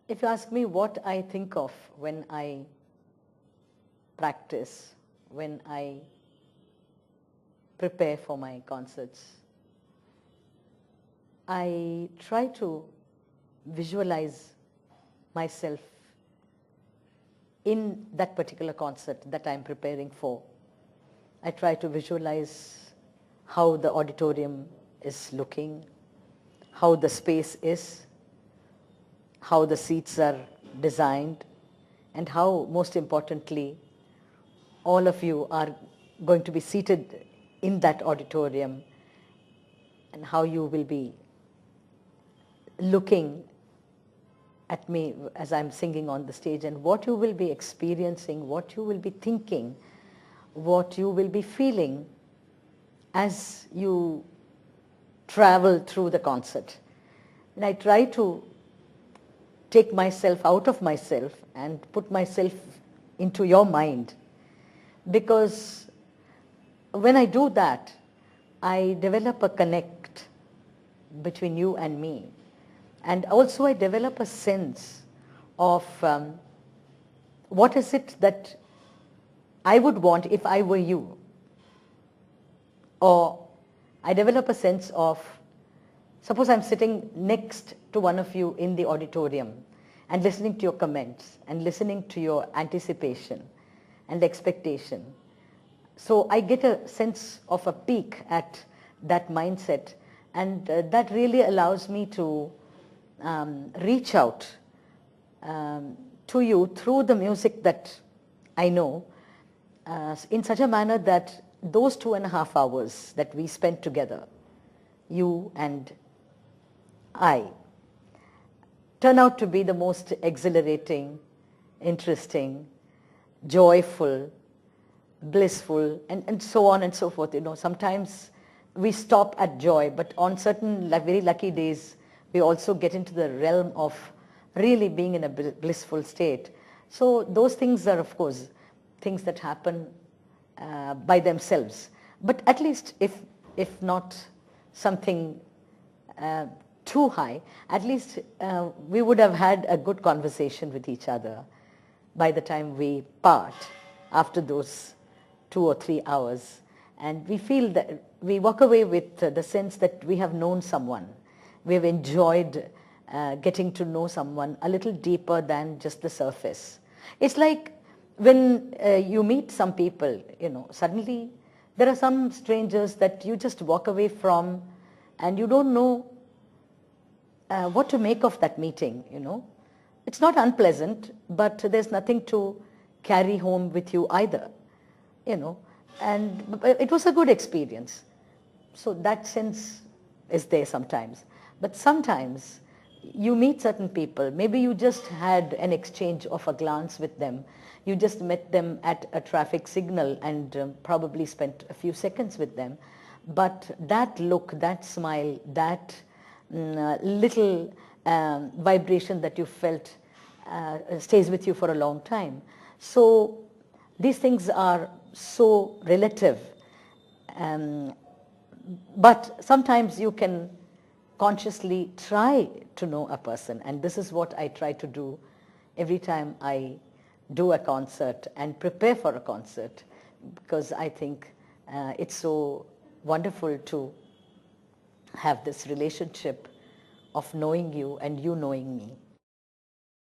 If you ask me what I think of when I practice, when I prepare for my concerts, I try to visualize myself in that particular concert that I'm preparing for. I try to visualize how the auditorium is looking, how the space is, how the seats are designed, and how, most importantly, all of you are going to be seated in that auditorium, and how you will be looking at me as I'm singing on the stage, and what you will be experiencing, what you will be thinking, what you will be feeling as you travel through the concert. And I try to take myself out of myself and put myself into your mind, because when I do that, I develop a connect between you and me. And also I develop a sense of what is it that I would want if I were you. Or I develop a sense of, suppose I'm sitting next to one of you in the auditorium and listening to your comments and listening to your anticipation and expectation. So I get a sense of a peek at that mindset, and that really allows me to reach out to you through the music that I know, in such a manner that those 2.5 hours that we spent together, you and I, turn out to be the most exhilarating, interesting, joyful, blissful, and so on and so forth. You know, sometimes we stop at joy, but on certain very lucky days, we also get into the realm of really being in a blissful state. So those things are, of course, things that happen by themselves. But at least if not something too high, at least we would have had a good conversation with each other by the time we part after those 2 or 3 hours. And we feel that we walk away with the sense that we have known someone. We have enjoyed getting to know someone a little deeper than just the surface. It's like when you meet some people, you know, suddenly there are some strangers that you just walk away from and you don't know what to make of that meeting, you know. It's not unpleasant, but there's nothing to carry home with you either, you know. And it was a good experience. So that sense is there sometimes. But sometimes you meet certain people, maybe you just had an exchange of a glance with them. You just met them at a traffic signal and probably spent a few seconds with them. But that look, that smile, that little vibration that you felt stays with you for a long time. So these things are so relative. But sometimes you can consciously try to know a person, and this is what I try to do every time I do a concert and prepare for a concert, because I think it's so wonderful to have this relationship of knowing you and you knowing me.